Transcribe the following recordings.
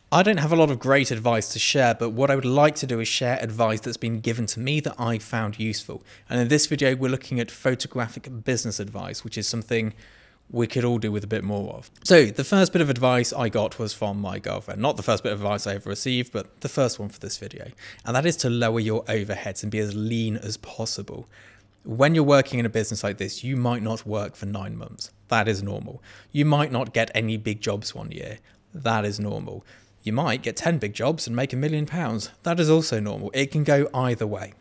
I don't have a lot of great advice to share, but what I would like to do is share advice that's been given to me that I found useful. And in this video, we're looking at photographic business advice, which is something we could all do with a bit more of. So the first bit of advice I got was from my girlfriend. Not the first bit of advice I ever received, but the first one for this video. And that is to lower your overheads and be as lean as possible. When you're working in a business like this, you might not work for 9 months. That is normal. You might not get any big jobs one year. That is normal. You might get 10 big jobs and make £1 million. That is also normal. It can go either way.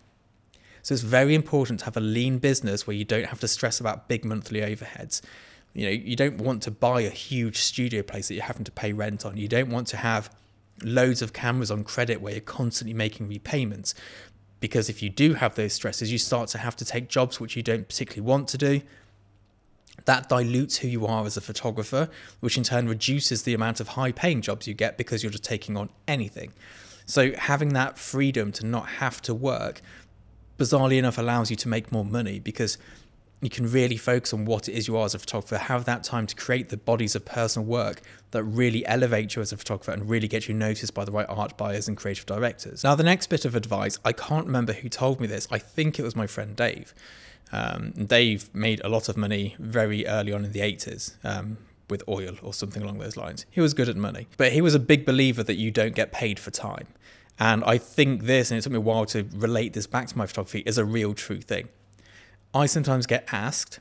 So it's very important to have a lean business where you don't have to stress about big monthly overheads. You know, you don't want to buy a huge studio place that you're having to pay rent on. You don't want to have loads of cameras on credit where you're constantly making repayments. Because if you do have those stresses, you start to have to take jobs which you don't particularly want to do. That dilutes who you are as a photographer, which in turn reduces the amount of high-paying jobs you get because you're just taking on anything. So having that freedom to not have to work, bizarrely enough, allows you to make more money because you can really focus on what it is you are as a photographer, have that time to create the bodies of personal work that really elevate you as a photographer and really get you noticed by the right art buyers and creative directors. Now, the next bit of advice, I can't remember who told me this. I think it was my friend Dave. Dave made a lot of money very early on in the 80s with oil or something along those lines. He was good at money, but he was a big believer that you don't get paid for time. And I think this, and it took me a while to relate this back to my photography, is a real true thing. I sometimes get asked,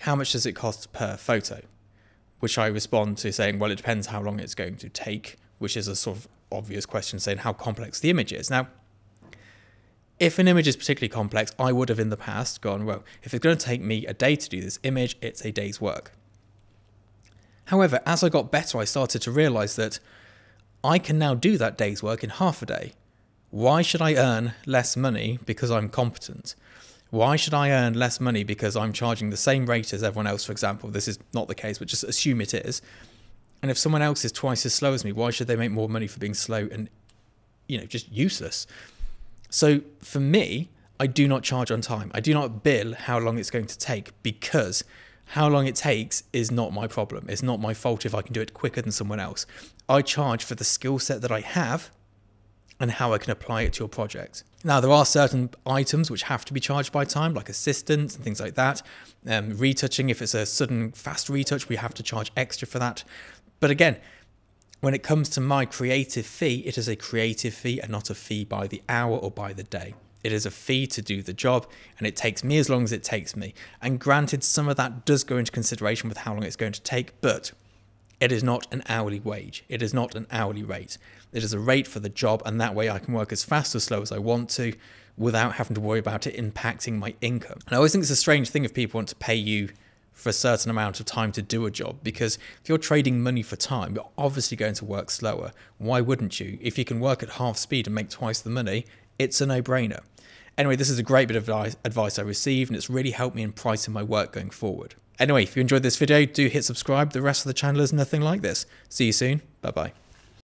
how much does it cost per photo? Which I respond to saying, well, it depends how long it's going to take, which is a sort of obvious question saying how complex the image is. Now, if an image is particularly complex, I would have in the past gone, well, if it's going to take me a day to do this image, it's a day's work. However, as I got better, I started to realize that I can now do that day's work in half a day. Why should I earn less money because I'm competent? Why should I earn less money because I'm charging the same rate as everyone else, for example? This is not the case, but just assume it is. And if someone else is twice as slow as me, why should they make more money for being slow and, you know, just useless? So for me, I do not charge on time. I do not bill how long it's going to take because how long it takes is not my problem. It's not my fault if I can do it quicker than someone else. I charge for the skill set that I have and how I can apply it to your project. Now, there are certain items which have to be charged by time, like assistants and things like that. Retouching, if it's a sudden fast retouch, we have to charge extra for that. But again, when it comes to my creative fee, it is a creative fee and not a fee by the hour or by the day. It is a fee to do the job, and it takes me as long as it takes me. And granted, some of that does go into consideration with how long it's going to take, but it is not an hourly wage. It is not an hourly rate. It is a rate for the job, and that way I can work as fast or slow as I want to without having to worry about it impacting my income. And I always think it's a strange thing if people want to pay you for a certain amount of time to do a job, because if you're trading money for time, you're obviously going to work slower. Why wouldn't you? If you can work at half speed and make twice the money, it's a no-brainer. Anyway, this is a great bit of advice I received, and it's really helped me in pricing my work going forward. Anyway, if you enjoyed this video, do hit subscribe. The rest of the channel is nothing like this. See you soon. Bye-bye.